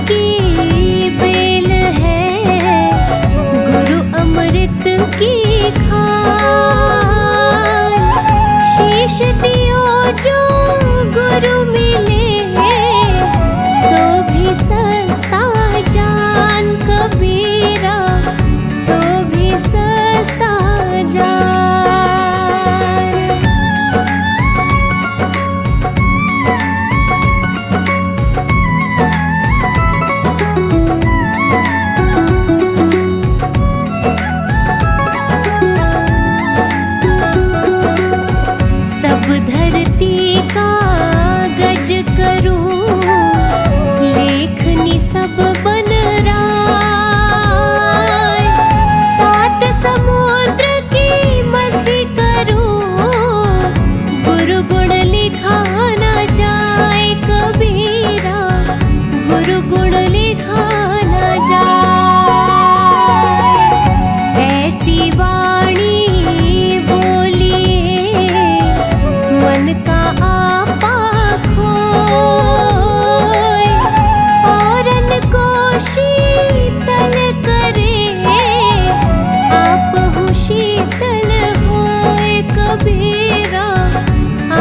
की बेल है, गुरु अमृत की खान। शीश दियो जो गुरु मिले, तो भी सस्ता जान कबीरा, तो भी सस्ता जान। सब धरती का गज करूं, लेखनी सब बन राय। सात समुद्र की मसी करूं, गुरु गुण लिखा न जाए कबीरा, गुरु गुण लिखा न जाए। ऐसी वाणी बोलिए मन का आपा खोए, औरन को शीतल करे, आप हो शीतल होए कबीरा,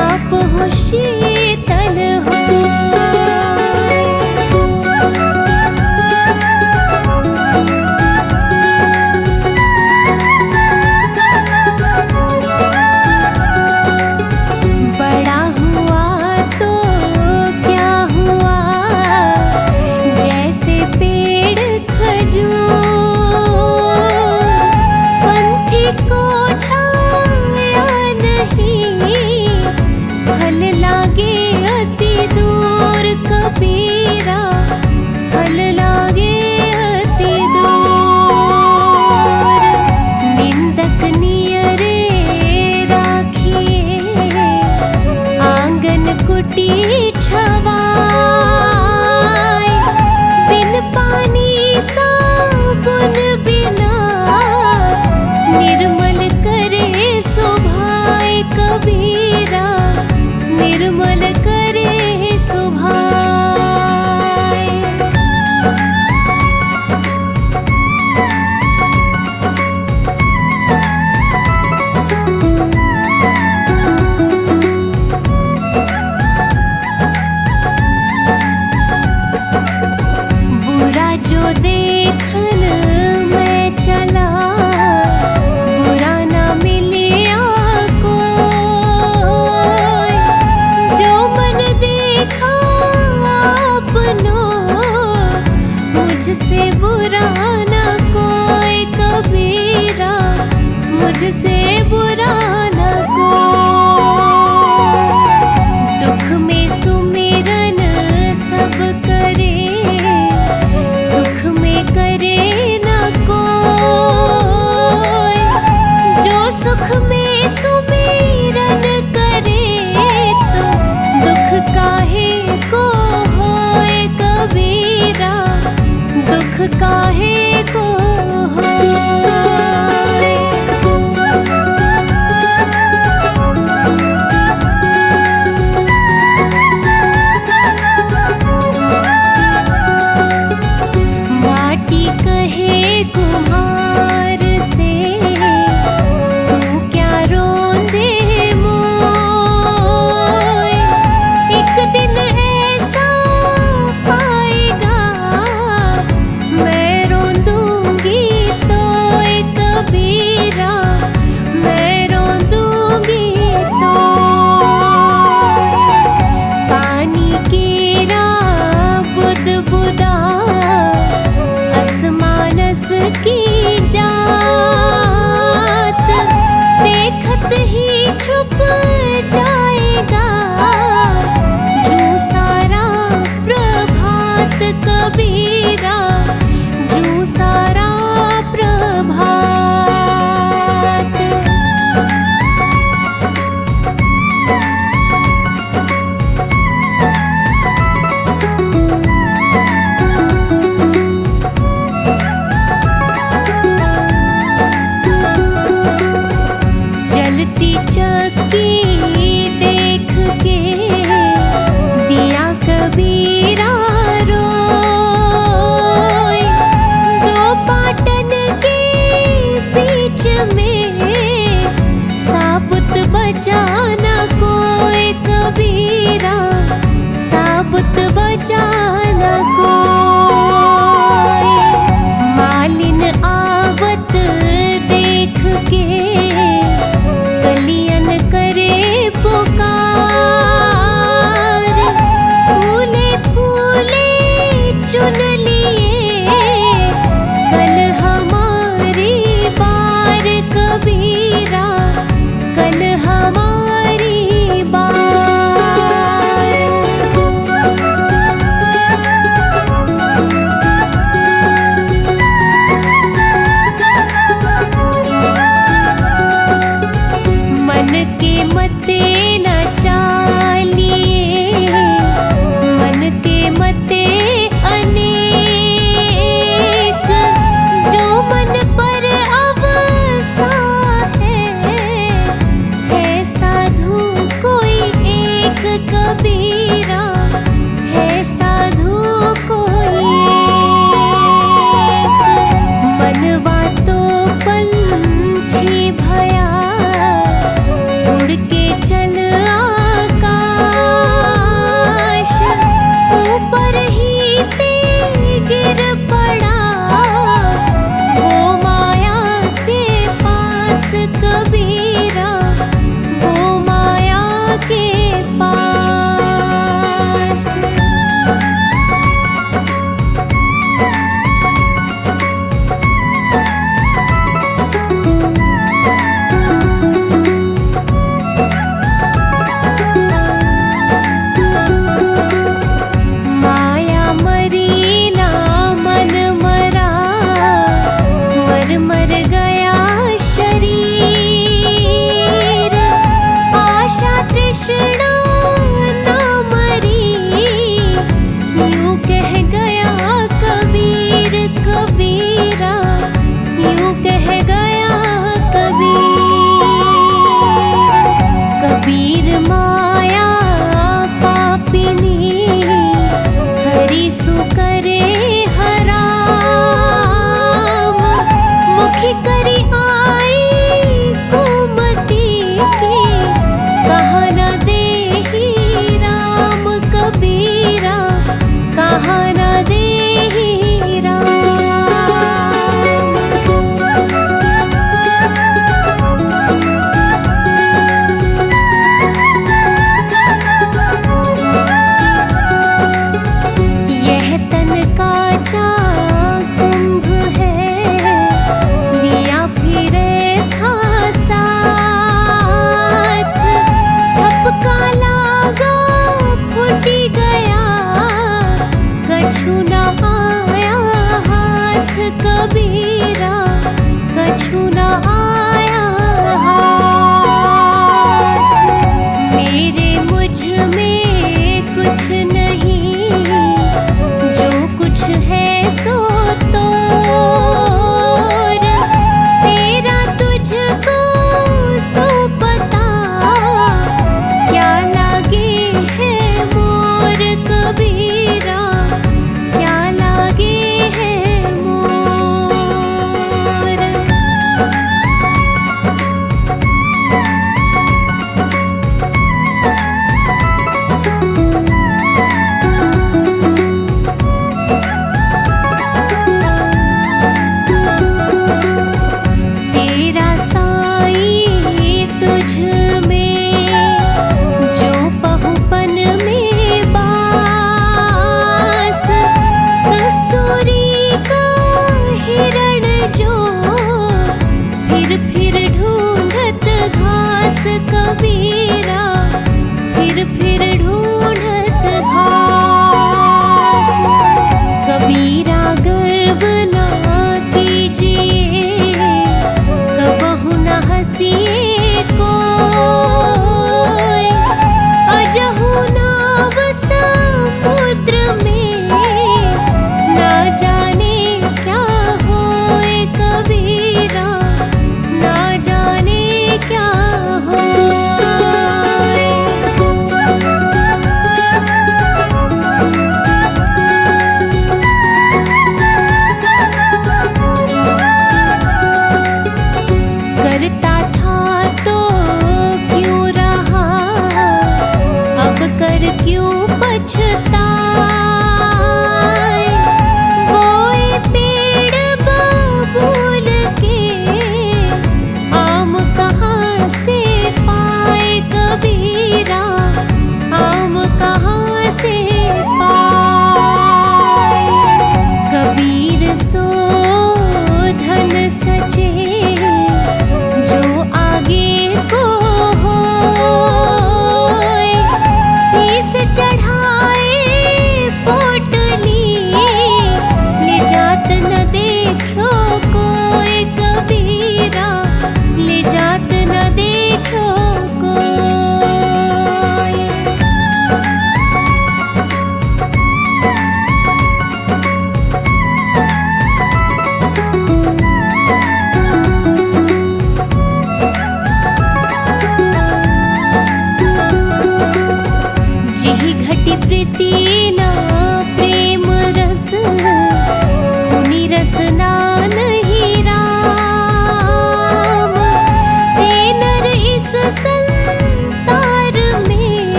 आप हो शीतल होए। बड़ा हुआ तो क्या हुआ, जैसे पेड़ खजूर। पंथी को छाया नहीं, फल लागे अति दूर कबीरा, फल लागे अति दूर। निंदक नियरे राखिए, आंगन कुटी छवाए। बिन पानी साबुन बिना, निर्मल करे सुभाए कबीरा, निर्मल करे सुभाए। बुरा जो देखन मैं चला, बुरा ना मिलिया कोई। जो मन देखा आपनो, मुझसे बुरा ना कोई कबीरा, मुझसे बुरा ना कोई। दुख में सुमिरन सब करे, सुख में करे न कोई। जो सुख में सुमिरन करे, तो दुख काहे को होए कबीरा, दुख काहे को होए। माटी कहे कुम्हार से, तू क्या रोंदे मोय। एक दिन ऐसा पाएगा, मैं रोने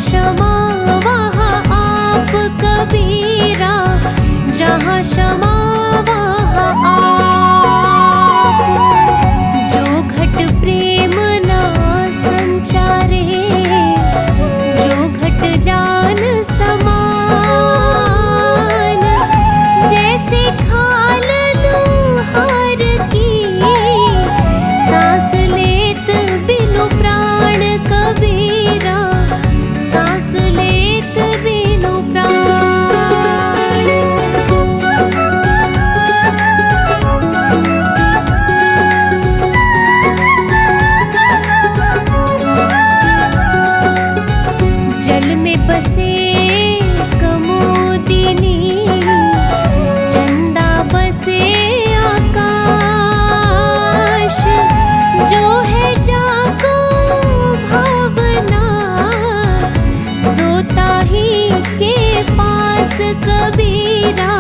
क्षमा वहाँ आप कबीरा, जहाँ क्षमा वहाँ आप। जो घट प्रेम ना संचारे, जो घट जान समान, जैसे खाल दुहार की, सांस लेत बिनु प्राण कबीरा, सांस लेत बिनु प्राण। जल में बसे कमोदिनी, चंदा बसे आकाश, जो है जाको भावना, सोता ही के पास कबीरा,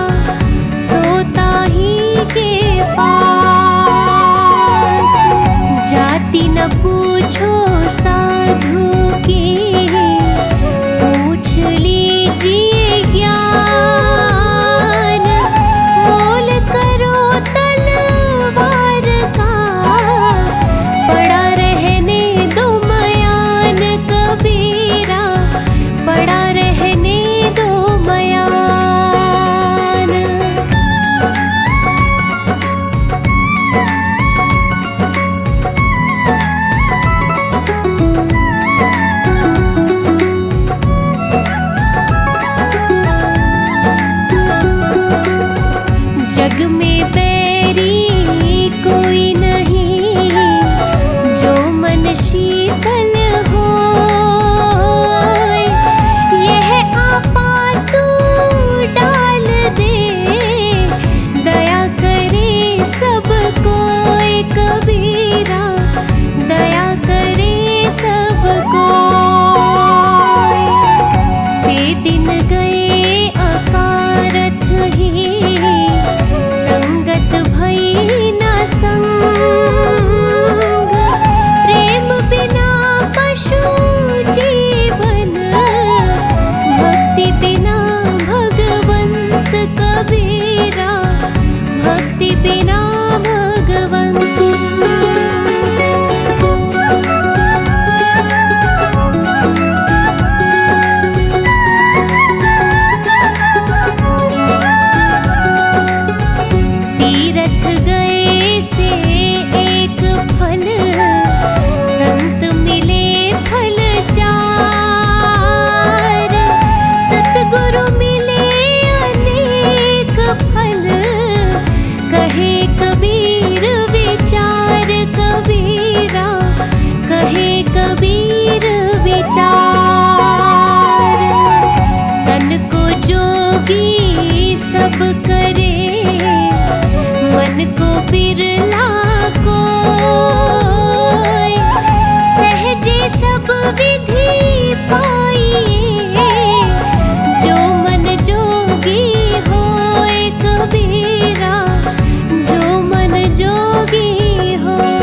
सोता ही के पास। जाति न पूछो साधु की, पूछ लीजिए ज्ञान, मोल करो तलवार का, पड़ा रहने दो मयान कबीरा, पड़ा रहने दो मयान। जग में बैरी कोई नहीं, जो मन शीतल होए, यह आपा तू डाल दे, दया करे सब कोई कबीरा, दया करे सब कोई। वे दिन गए अकारथ ही, संगत भई न संग, प्रेम बिना पशु जीवन, भक्ति बिना भगवंत कबीरा, भक्ति बिना भगवंत। तीरथ गए से एक फल, संत मिले फल चार, सतगुरु मिले अनेक फल, कहे कबीर विचार कबीरा, कहे कबीर विचार। तन को जोगी सब करे, मन को बिरला कोय, सहजे सब विधि पाइए, जो मन जोगी होए कबीरा, जो मन जोगी होए।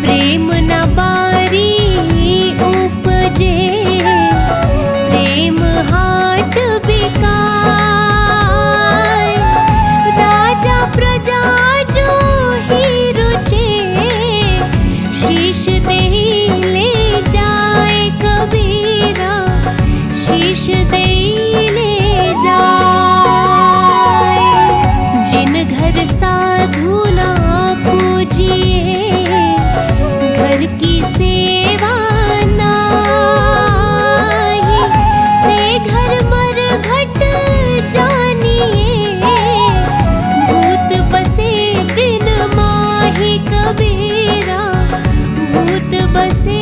प्रेम न बारी उपजे, प्रेम हाट बिकाय, राजा प्रजा जो ही रुचे, शीश दे ले जाए कबीरा, शीश दे ले जाए। जिन घर साधु ना पूजिए, घर की सेवा नाही, ते घर मर घट जानिए, भूत बसे दिन माही कबीरा, भूत बसे